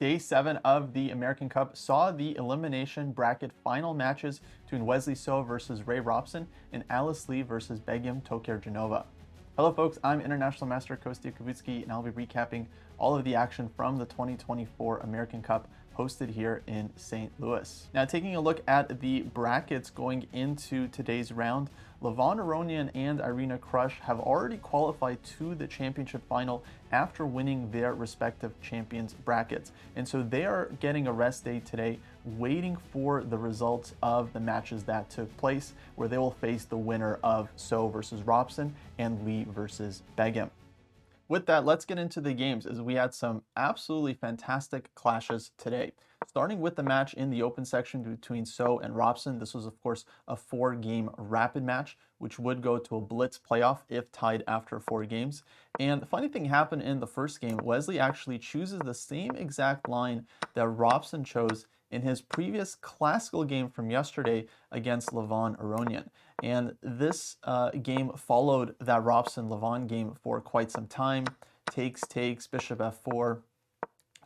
Day 7 of the American Cup saw the elimination bracket final matches between Wesley So versus Ray Robson and Alice Lee versus Begim Tokhirjonova. Hello folks, I'm International Master Kostya Kavutskiy, and I'll be recapping all of the action from the 2024 American Cup hosted here in St. Louis. Now, taking a look at the brackets going into today's round, Levon Aronian and Irina Krush have already qualified to the championship final after winning their respective champions brackets. And so they are getting a rest day today, waiting for the results of the matches that took place, where they will face the winner of So versus Robson and Lee versus Begim. With that, let's get into the games, as we had some absolutely fantastic clashes today. Starting with the match in the open section between So and Robson. This was, of course, a 4-game rapid match, which would go to a blitz playoff if tied after 4 games. And the funny thing happened in the first game. Wesley actually chooses the same exact line that Robson chose in his previous classical game from yesterday against Levon Aronian. And this game followed that Robson-Levon game for quite some time. Takes, bishop f4,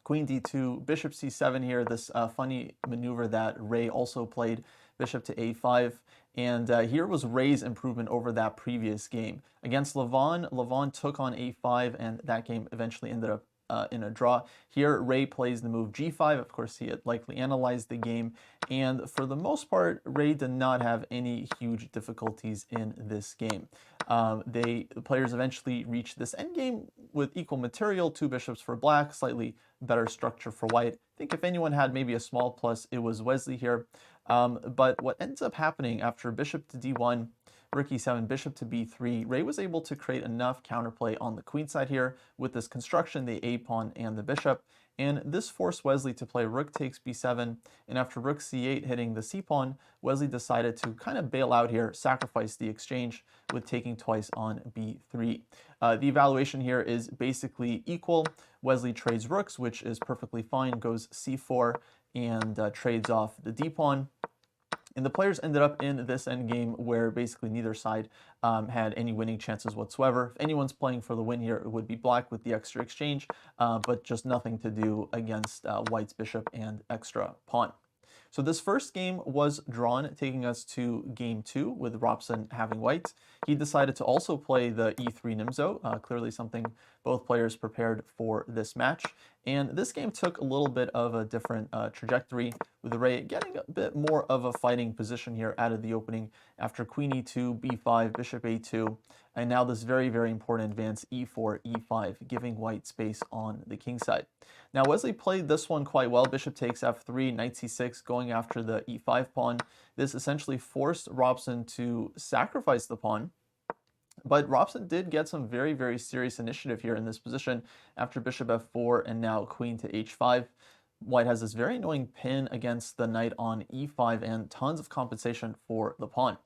queen d2, bishop c7 here, this funny maneuver that Ray also played, bishop to a5. And here was Ray's improvement over that previous game. Against Levon, Levon took on a5, and that game eventually ended up in a draw. Here, Ray plays the move g5. Of course, he had likely analyzed the game, and for the most part, Ray did not have any huge difficulties in this game. The players eventually reached this endgame with equal material, 2 bishops for black, slightly better structure for white. I think if anyone had maybe a small plus, it was Wesley here. But what ends up happening after bishop to d1, rook e7, bishop to b3, Ray was able to create enough counterplay on the queen side here with this construction, the a pawn and the bishop, and this forced Wesley to play rook takes b7, and after rook c8 hitting the c pawn, Wesley decided to kind of bail out here, sacrifice the exchange with taking twice on b3. The evaluation here is basically equal. Wesley trades rooks, which is perfectly fine, goes c4 and trades off the d pawn. And the players ended up in this endgame where basically neither side had any winning chances whatsoever. If anyone's playing for the win here, it would be black with the extra exchange, but just nothing to do against white's bishop and extra pawn. So this first game was drawn, taking us to game 2 with Robson having white. He decided to also play the e3 Nimzo, clearly something both players prepared for this match. And this game took a little bit of a different trajectory, with Ray getting a bit more of a fighting position here out of the opening after queen e2, b5, bishop a2, and now this very, very important advance e4, e5, giving white space on the king side. Now Wesley played this one quite well. Bishop takes f3, knight c6, going after the e5 pawn. This essentially forced Robson to sacrifice the pawn. But Robson did get some very, very serious initiative here in this position after bishop f4 and now queen to h5. White has this very annoying pin against the knight on e5 and tons of compensation for the pawn.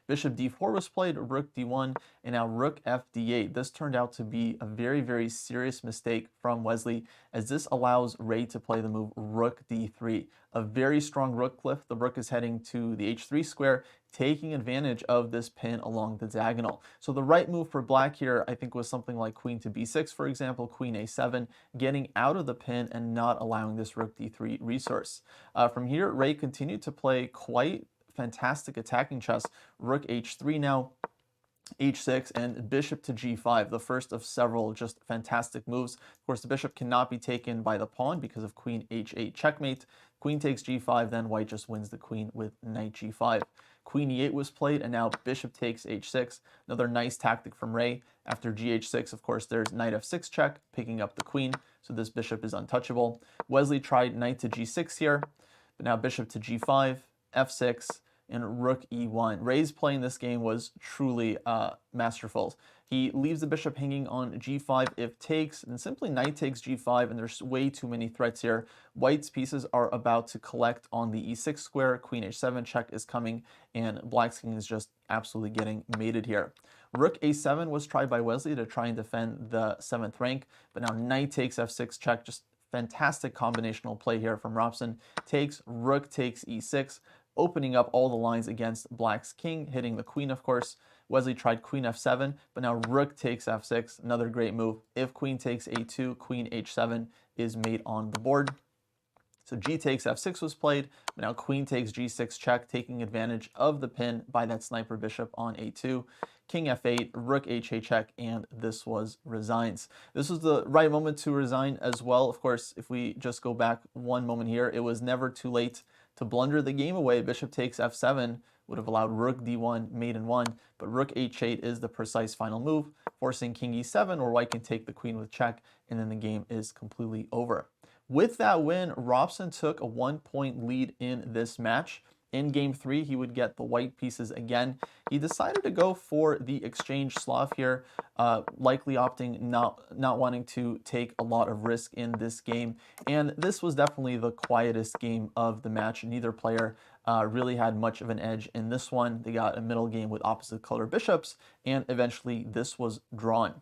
Bishop d4 was played, rook d1, and now rook f d8. This turned out to be a very, very serious mistake from Wesley, as this allows Ray to play the move rook d3. A very strong rook cliff. The rook is heading to the h3 square, taking advantage of this pin along the diagonal. So the right move for black here, I think, was something like queen to b6, for example, queen a7, getting out of the pin and not allowing this rook d3 resource. From here, Ray continued to play quite fantastic attacking chess. Rook h3 now, h6, and bishop to g5, the first of several just fantastic moves. Of course, the bishop cannot be taken by the pawn because of queen h8 checkmate. Queen takes g5, then white just wins the queen with knight g5. Queen e8 was played, and now bishop takes h6. Another nice tactic from Ray. After gh6, of course, there's knight f6 check, picking up the queen, so this bishop is untouchable. Wesley tried knight to g6 here, but now bishop to g5, f6, and rook e1. Ray's play in this game was truly masterful. He leaves the bishop hanging on g5 if takes, and simply knight takes g5, and there's way too many threats here. White's pieces are about to collect on the e6 square, queen h7 check is coming, and black's king is just absolutely getting mated here. Rook a7 was tried by Wesley to try and defend the 7th rank, but now knight takes f6 check, just fantastic combinational play here from Robson. Takes, rook takes e6, opening up all the lines against black's king, hitting the queen, of course. Wesley tried queen f7, but now rook takes f6, another great move. If queen takes a2, queen h7 is mate on the board. So g takes f6 was played, but now queen takes g6 check, taking advantage of the pin by that sniper bishop on a2. King f8, rook h8 check, and this was resigns. This was the right moment to resign as well. Of course, if we just go back one moment here, it was never too late to blunder the game away. Bishop takes f7 would have allowed rook d1, mate in 1, but rook h8 is the precise final move, forcing king e7, where white can take the queen with check, and then the game is completely over. With that win, Robson took a 1-point lead in this match. In game 3, he would get the white pieces again. He decided to go for the exchange Slav here, likely opting not wanting to take a lot of risk in this game. And this was definitely the quietest game of the match. Neither player really had much of an edge in this one. They got a middle game with opposite color bishops, and eventually this was drawn.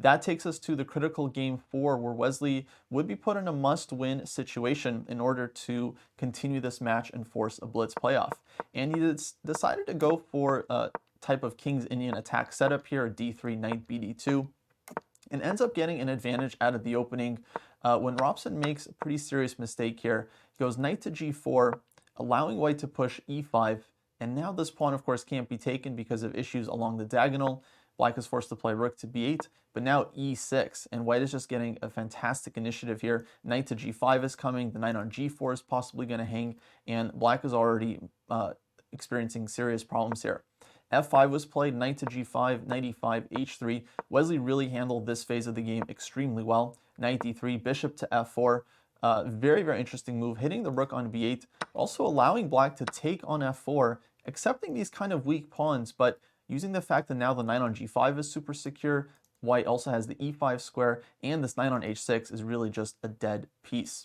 That takes us to the critical game 4, where Wesley would be put in a must-win situation in order to continue this match and force a blitz playoff. And he decided to go for a type of King's Indian attack setup here, d3, knight bd2, and ends up getting an advantage out of the opening when Robson makes a pretty serious mistake here. He goes knight to g4, allowing white to push e5, and now this pawn, of course, can't be taken because of issues along the diagonal. Black is forced to play rook to b8, but now e6, and white is just getting a fantastic initiative here. Knight to g5 is coming, the knight on g4 is possibly going to hang, and black is already experiencing serious problems here. f5 was played, knight to g5, knight e5, h3. Wesley really handled this phase of the game extremely well. Knight d3, bishop to f4. Very, very interesting move, hitting the rook on b8, also allowing black to take on f4, accepting these kind of weak pawns, but using the fact that now the knight on g5 is super secure, white also has the e5 square, and this knight on h6 is really just a dead piece.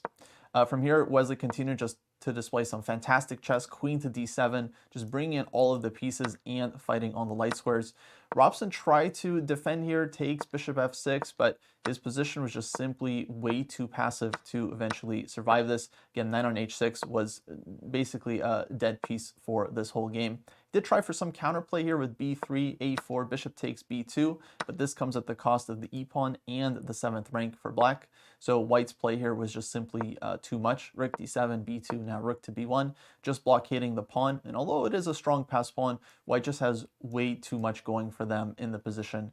From here, Wesley continued just to display some fantastic chess, queen to d7, just bringing in all of the pieces and fighting on the light squares. Robson tried to defend here, takes bishop f6, but his position was just simply way too passive to eventually survive this. Again, knight on h6 was basically a dead piece for this whole game. Did try for some counterplay here with b3, a4, bishop takes b2, but this comes at the cost of the e-pawn and the 7th rank for black. So white's play here was just simply too much. Rook d7, b2, now rook to b1, just blockading the pawn. And although it is a strong pass pawn, white just has way too much going for them in the position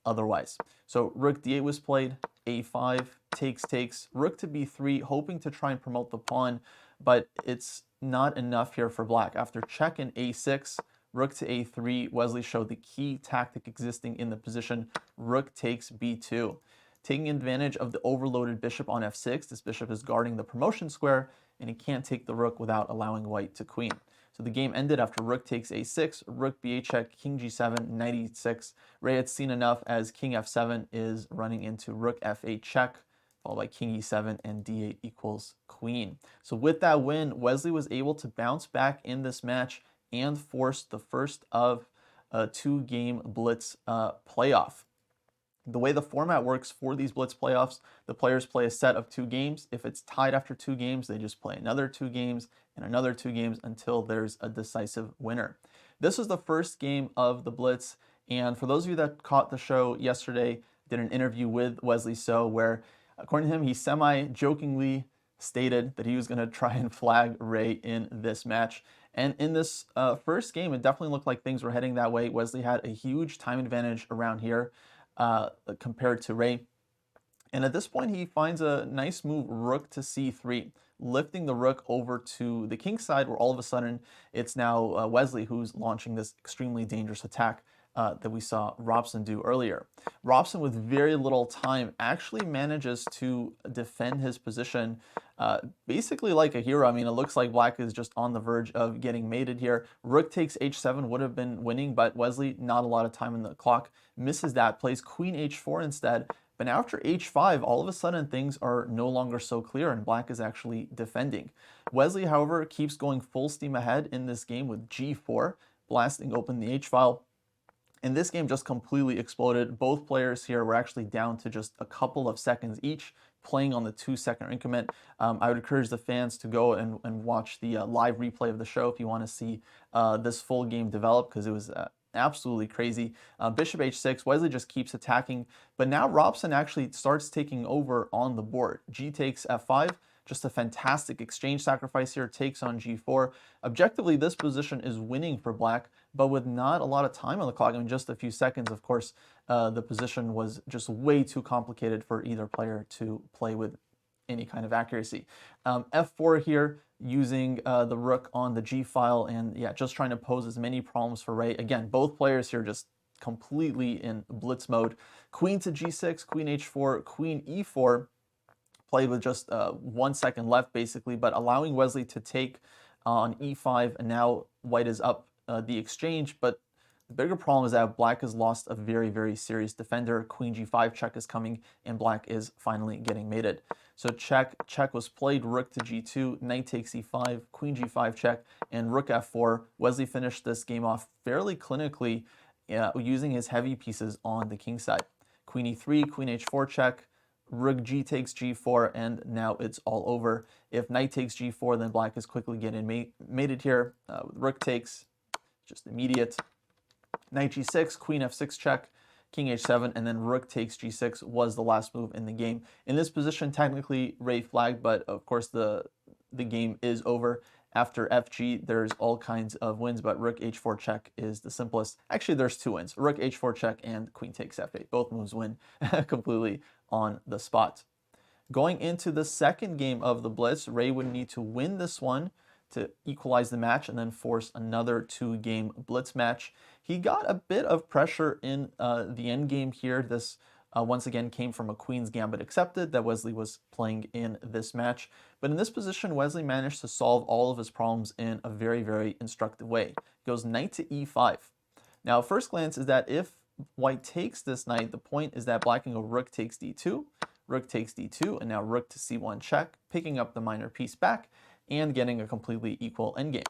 otherwise. So rook d8 was played, a5, takes, rook to b3, hoping to try and promote the pawn, but it's not enough here for black. After check and a6, rook to a3, Wesley showed the key tactic existing in the position, rook takes b2. Taking advantage of the overloaded bishop on f6, this bishop is guarding the promotion square, and he can't take the rook without allowing white to queen. So the game ended after rook takes a6, rook b8 check, king g7, knight e6. Ray had seen enough as king f7 is running into rook f8 check, followed by king e7 and d8 equals queen. So with that win, Wesley was able to bounce back in this match and force the first of a 2-game blitz playoff. The way the format works for these blitz playoffs, the players play a set of 2 games. If it's tied after 2 games, they just play another 2 games and another 2 games until there's a decisive winner. This was the first game of the blitz, and for those of you that caught the show yesterday, did an interview with Wesley So, where according to him, he semi-jokingly stated that he was going to try and flag Ray in this match. And in this first game, it definitely looked like things were heading that way. Wesley had a huge time advantage around here compared to Ray. And at this point, he finds a nice move, rook to c3, lifting the rook over to the king side, where all of a sudden it's now Wesley who's launching this extremely dangerous attack that we saw Robson do earlier. Robson, with very little time, actually manages to defend his position basically like a hero. I mean, it looks like black is just on the verge of getting mated here. Rook takes h7 would have been winning, but Wesley, not a lot of time in the clock, misses that, plays queen h4 instead. But after h5, all of a sudden things are no longer so clear and black is actually defending. Wesley, however, keeps going full steam ahead in this game with g4, blasting open the h-file. And this game just completely exploded. Both players here were actually down to just a couple of seconds each, playing on the 2-second increment. I would encourage the fans to go and watch the live replay of the show if you want to see this full game develop, because it was absolutely crazy. Bishop h6, Wesley just keeps attacking, but now Robson actually starts taking over on the board. G takes f5, Just a fantastic exchange sacrifice here, takes on g4. Objectively, this position is winning for black, but with not a lot of time on the clock, I mean, just a few seconds, of course, the position was just way too complicated for either player to play with any kind of accuracy. F4 here, using the rook on the g file, and yeah, just trying to pose as many problems for Ray. Again, both players here just completely in blitz mode. Queen to g6, queen h4, queen e4, played with just 1 second left basically, but allowing Wesley to take on e5, and now white is up the exchange. But the bigger problem is that black has lost a very, very serious defender. Queen g5 check is coming, and black is finally getting mated. So check was played, rook to g2, knight takes e5, queen g5 check, and rook f4. Wesley finished this game off fairly clinically, using his heavy pieces on the king side. Queen e3, queen h4 check, rook g takes g4, and now it's all over. If knight takes g4, then black is quickly getting mated here. Rook takes, just immediate. Knight g6, queen f6 check, king h7, and then rook takes g6 was the last move in the game. In this position, technically Ray flagged, but of course the game is over. After fg, there's all kinds of wins, but rook h4 check is the simplest. Actually, there's two wins: rook h4 check and queen takes f8. Both moves win completely on the spot. Going into the second game of the blitz, Ray would need to win this one to equalize the match and then force another 2-game blitz match. He got a bit of pressure in the endgame here. This once again came from a queen's gambit accepted that Wesley was playing in this match. But in this position, Wesley managed to solve all of his problems in a very, very instructive way. He goes knight to e5. Now, at first glance is that if white takes this knight, the point is that black can go rook takes d2, rook takes d2, and now rook to c1 check, picking up the minor piece back and getting a completely equal endgame.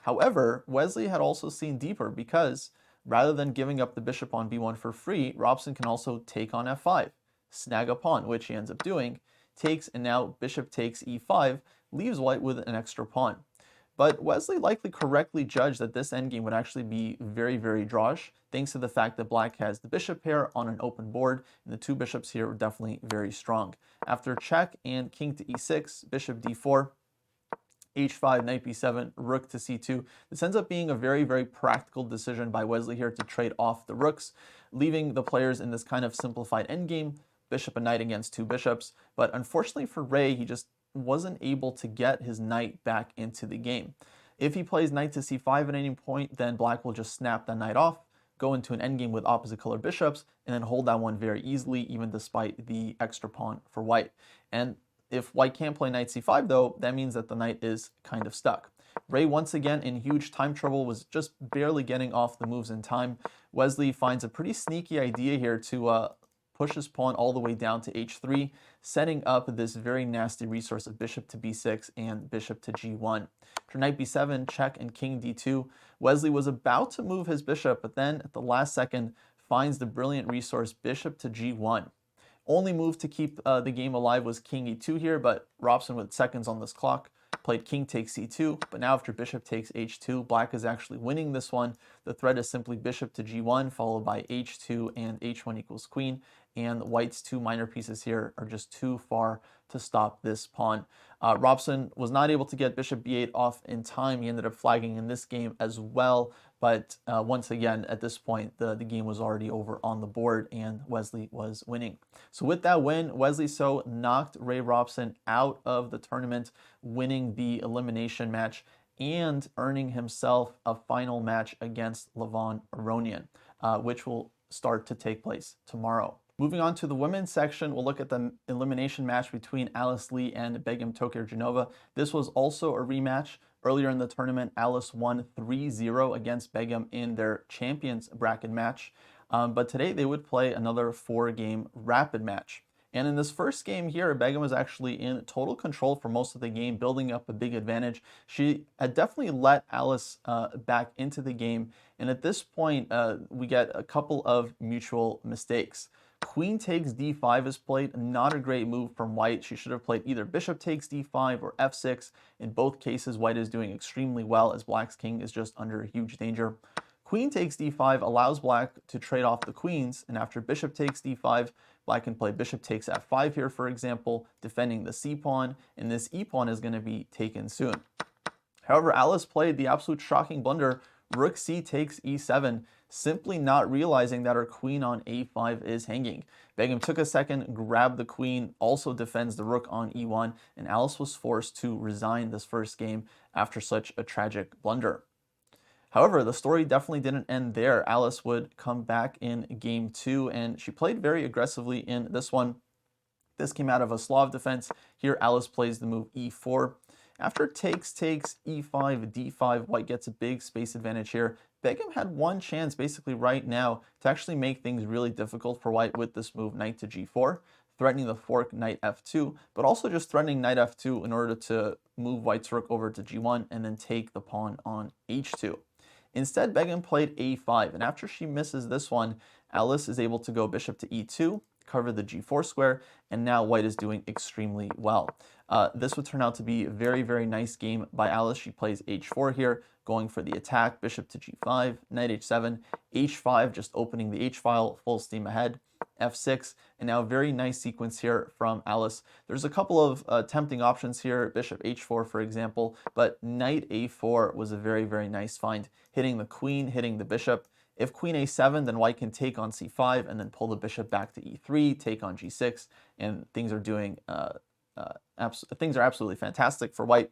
However, Wesley had also seen deeper, because rather than giving up the bishop on b1 for free, Robson can also take on f5, snag a pawn, which he ends up doing, takes, and now bishop takes e5, leaves white with an extra pawn. But Wesley likely correctly judged that this endgame would actually be very, very drawish, thanks to the fact that black has the bishop pair on an open board, and the two bishops here were definitely very strong. After check and king to e6, bishop d4, h5, knight b7, rook to c2. This ends up being a very, very practical decision by Wesley here to trade off the rooks, leaving the players in this kind of simplified endgame, bishop and knight against two bishops. But unfortunately for Ray, he just wasn't able to get his knight back into the game. If he plays knight to c5 at any point, then black will just snap that knight off, go into an endgame with opposite color bishops, and then hold that one very easily, even despite the extra pawn for white. And if white can't play knight c5 though, that means that the knight is kind of stuck. Ray, once again in huge time trouble, was just barely getting off the moves in time. Wesley finds a pretty sneaky idea here to push his pawn all the way down to h3, setting up this very nasty resource of bishop to b6 and bishop to g1. After knight b7, check, and king d2, Wesley was about to move his bishop, but then at the last second finds the brilliant resource bishop to g1. Only move to keep the game alive was king e2 here, but Robson, with seconds on this clock, played king takes c2. But now after bishop takes h2, black is actually winning this one. The threat is simply bishop to g1, followed by h2 and h1 equals queen. And white's two minor pieces here are just too far to stop this pawn. Robson was not able to get bishop b8 off in time. He ended up flagging in this game as well. But once again, at this point, the game was already over on the board and Wesley was winning. So with that win, Wesley So knocked Ray Robson out of the tournament, winning the elimination match and earning himself a final match against Levon Aronian, which will start to take place tomorrow. Moving on to the women's section, we'll look at the elimination match between Alice Lee and Begim Tokhirjonova. This was also a rematch. Earlier in the tournament, Alice won 3-0 against Begim in their champions bracket match. But today they would play another 4-game rapid match. And in this first game here, Begim was actually in total control for most of the game, building up a big advantage. She had definitely let Alice back into the game. And at this point, we get a couple of mutual mistakes. Queen takes d5 is played, not a great move from white. She should have played either bishop takes d5 or f6. In both cases, white is doing extremely well as black's king is just under huge danger. Queen takes d5 allows black to trade off the queens, and after bishop takes d5, Black can play bishop takes f5 here, for example, defending the c pawn, and this e pawn is going to be taken soon. However, Alice played the absolute shocking blunder, rook c takes e7, simply not realizing that her queen on a5 is hanging. Begim took a second, grabbed the queen, also defends the rook on e1, and Alice was forced to resign this first game after such a tragic blunder. However, the story definitely didn't end there. Alice would come back in game 2, and she played very aggressively in this one. This came out of a Slav defense. Here, Alice plays the move e4. After takes, e5, d5, white gets a big space advantage here. Begim had one chance basically right now to actually make things really difficult for white with this move knight to g4, threatening the fork knight f2, but also just threatening knight f2 in order to move white's rook over to g1 and then take the pawn on h2. Instead, Begim played a5, and after she misses this one, Alice is able to go bishop to e2, cover the g4 square, and now white is doing extremely well. This would turn out to be a very, very nice game by Alice. She plays h4 here, going for the attack, bishop to g5, knight h7, h5, just opening the h-file, full steam ahead, f6, and now a very nice sequence here from Alice. There's a couple of tempting options here, bishop h4 for example, but knight a4 was a very, very nice find, hitting the queen, hitting the bishop. If queen a7, then white can take on c5 and then pull the bishop back to e3, take on g6, and things are doing things are absolutely fantastic for white.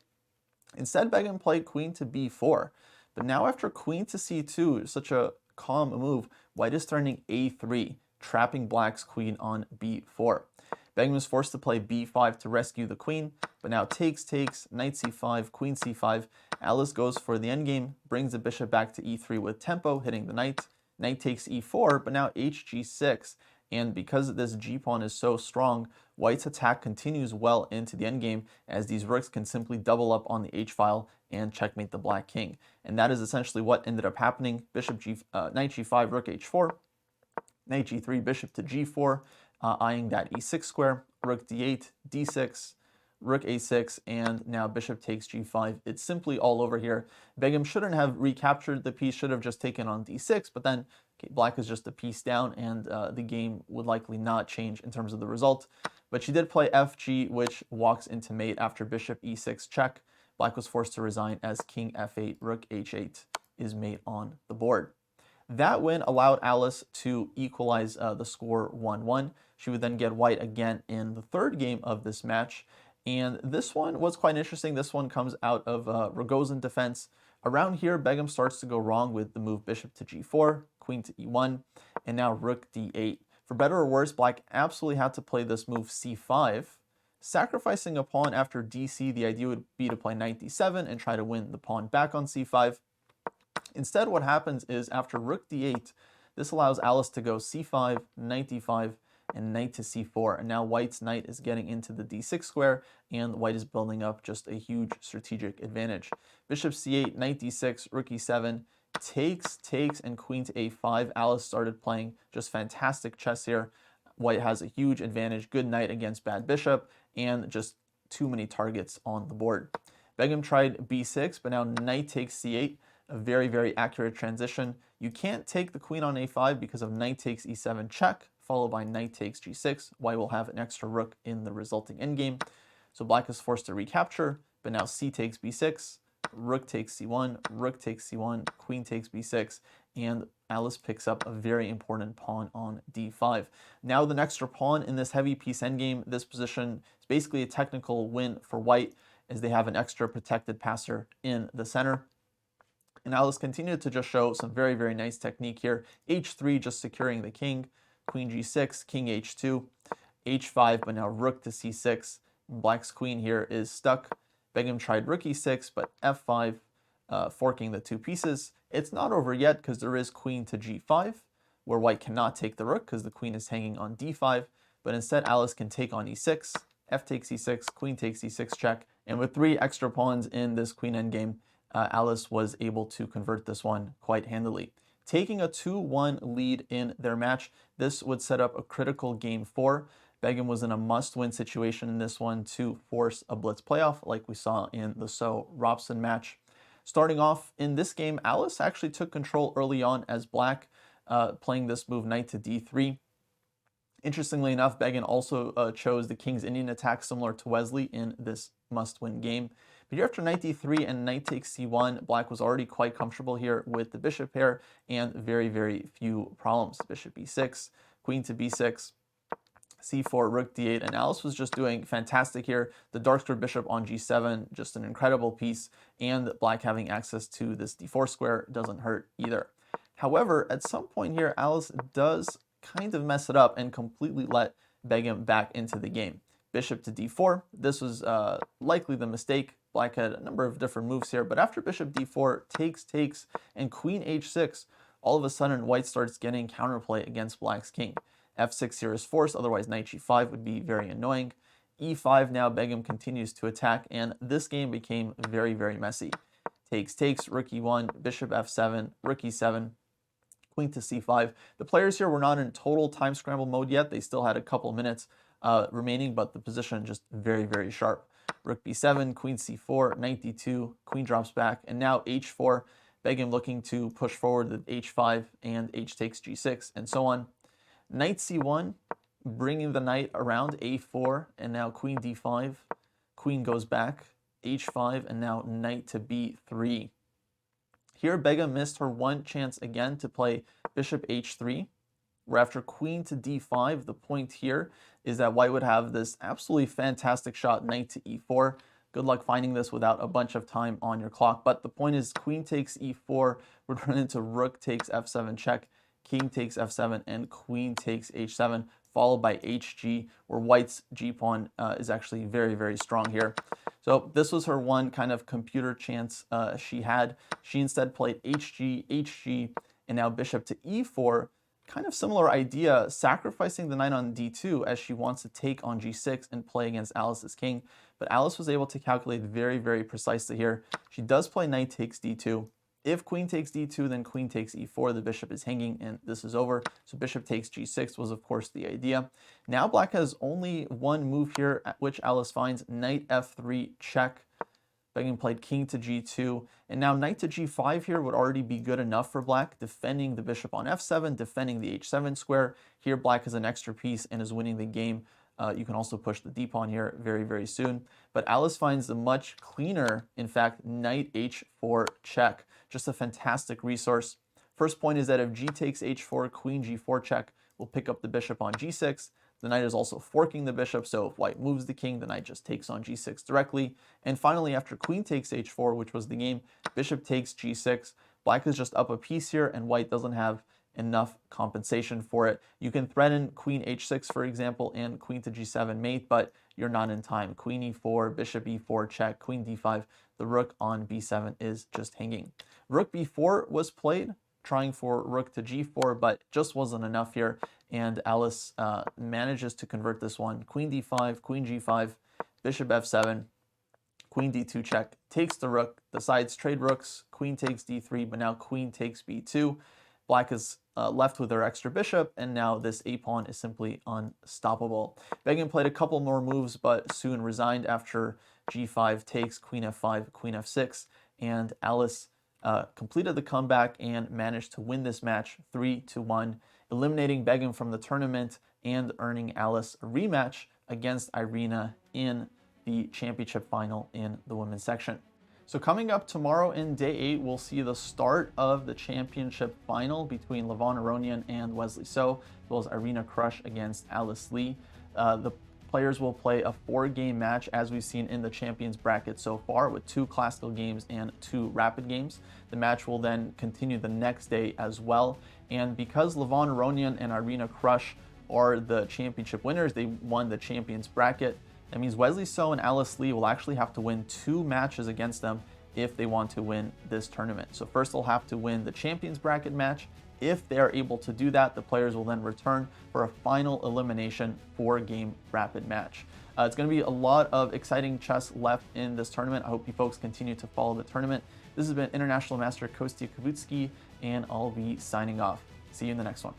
Instead, Begim played queen to b4, but now after queen to c2, such a calm move, white is threatening a3, trapping black's queen on b4. Begim was forced to play b5 to rescue the queen, but now takes, knight c5, queen c5. Alice goes for the endgame, brings the bishop back to e3 with tempo, hitting the knight. Knight takes e4, but now hg6. And because this g-pawn is so strong, white's attack continues well into the endgame, as these rooks can simply double up on the h-file and checkmate the black king. And that is essentially what ended up happening. Knight g5, rook h4, knight g3, bishop to g4, eyeing that e6 square, rook d8, d6, rook a6, and now bishop takes g5. It's simply all over here. Begim shouldn't have recaptured the piece, should have just taken on d6, but then black is just a piece down, and the game would likely not change in terms of the result. But she did play fg, which walks into mate after bishop e6 check. Black was forced to resign as king f8, rook h8 is mate on the board. That win allowed Alice to equalize the score 1-1. She would then get white again in the third game of this match. And this one was quite interesting. This one comes out of Rogozin defense. Around here, Begim starts to go wrong with the move bishop to g4, queen to e1, and now rook d8. For better or worse, black absolutely had to play this move c5, sacrificing a pawn after dc. The idea would be to play knight d7 and try to win the pawn back on c5. Instead, what happens is after rook d8, this allows Alice to go c5, knight d5, and knight to c4. And now white's knight is getting into the d6 square, and white is building up just a huge strategic advantage. Bishop c8, knight d6, rook e7, takes, and queen to a5. Alice started playing just fantastic chess here. White has a huge advantage, good knight against bad bishop, and just too many targets on the board. Begim tried b6, but now knight takes c8, a very, very accurate transition. You can't take the queen on a5 because of knight takes e7 check, followed by knight takes g6. White will have an extra rook in the resulting endgame. So black is forced to recapture, but now c takes b6, rook takes c1, rook takes c1, queen takes b6, and Alice picks up a very important pawn on d5. Now with an extra pawn in this heavy piece endgame, this position is basically a technical win for white, as they have an extra protected passer in the center. And Alice continued to just show some very, very nice technique here. h3 just securing the king, queen g6, king h2, h5, but now rook to c6. Black's queen here is stuck. Begim tried rook e6, but f5, forking the two pieces. It's not over yet because there is queen to g5, where white cannot take the rook because the queen is hanging on d5, but instead Alice can take on e6, f takes e6, queen takes e6 check, and with 3 extra pawns in this queen endgame, Alice was able to convert this one quite handily. Taking a 2-1 lead in their match, this would set up a critical game 4. Begim was in a must-win situation in this one to force a blitz playoff like we saw in the Robson match. Starting off in this game, Alice actually took control early on as black, playing this move knight to d3. Interestingly enough, Begin also chose the King's Indian attack similar to Wesley in this must-win game. But here after knight d3 and knight takes c1, black was already quite comfortable here with the bishop pair and very, very few problems. Bishop e6, queen to b6, c4, rook d8, and Alice was just doing fantastic here. The dark square bishop on g7, just an incredible piece, and black having access to this d4 square doesn't hurt either. However, at some point here, Alice does kind of mess it up and completely let Begim back into the game. Bishop to d4. This was likely the mistake. Black had a number of different moves here, but after bishop d4, takes, and queen h6, all of a sudden white starts getting counterplay against black's king. f6 here is forced, otherwise knight g5 would be very annoying. e5 now, Begim continues to attack, and this game became very, very messy. Takes, rook e1, bishop f7, rook e7, queen to c5. The players here were not in total time scramble mode yet. They still had a couple minutes remaining, but the position just very, very sharp. Rook b7, queen c4, knight d2, queen drops back, and now h4. Begim looking to push forward with h5 and h takes g6, and so on. Knight c1, bringing the knight around a4, and now queen d5. Queen goes back, h5, and now knight to b3. Here, Begim missed her one chance again to play bishop h3, where after queen to d5, the point here is that white would have this absolutely fantastic shot, knight to e4. Good luck finding this without a bunch of time on your clock. But the point is, queen takes e4 would run into rook takes f7 check, king takes f7, and queen takes h7, followed by hg, where white's g-pawn is actually very, very strong here. So this was her one kind of computer chance she had. She instead played hg, and now bishop to e4. Kind of similar idea, sacrificing the knight on d2 as she wants to take on g6 and play against Alice's king. But Alice was able to calculate very, very precisely here. She does play knight takes d2. If queen takes d2, then queen takes e4. The bishop is hanging, and this is over. So bishop takes g6 was, of course, the idea. Now black has only one move here, at which Alice finds knight f3 check. Begin played king to g2, and now knight to g5 here would already be good enough for black, defending the bishop on f7, defending the h7 square. Here black has an extra piece and is winning the game. You can also push the d-pawn here very, very soon. But Alice finds the much cleaner, in fact, knight h4 check. Just a fantastic resource. First point is that if g takes h4, queen g4 check will pick up the bishop on g6. The knight is also forking the bishop, so if white moves the king, the knight just takes on g6 directly. And finally, after queen takes h4, which was the game, bishop takes g6. Black is just up a piece here, and white doesn't have enough compensation for it. You can threaten queen h6, for example, and queen to g7 mate, but you're not in time. Queen e4, bishop e4 check, queen d5. The rook on b7 is just hanging. Rook b4 was played, trying for rook to g4, but just wasn't enough here, and Alice manages to convert this one. Queen d5, queen g5, bishop f7, queen d2 check, takes the rook, decides trade rooks, queen takes d3, but now queen takes b2. Black is left with her extra bishop, and now this a-pawn is simply unstoppable. Begin played a couple more moves, but soon resigned after g5 takes, queen f5, queen f6, and Alice completed the comeback and managed to win this match 3-1, eliminating Begim from the tournament and earning Alice a rematch against Irina in the championship final in the women's section. So coming up tomorrow in day 8, we'll see the start of the championship final between Levon Aronian and Wesley So, as well as Irina Krush against Alice Lee. The players will play a 4-game match, as we've seen in the champions bracket so far, with 2 classical games and 2 rapid games. The match will then continue the next day as well. And because Levon Aronian and Irina Krush are the championship winners, they won the champions bracket, that means Wesley So and Alice Lee will actually have to win 2 matches against them if they want to win this tournament. So first they'll have to win the champions bracket match. If they are able to do that, the players will then return for a final elimination 4-game rapid match. It's going to be a lot of exciting chess left in this tournament. I hope you folks continue to follow the tournament. This has been International Master Kostya Kavutskiy, and I'll be signing off. See you in the next one.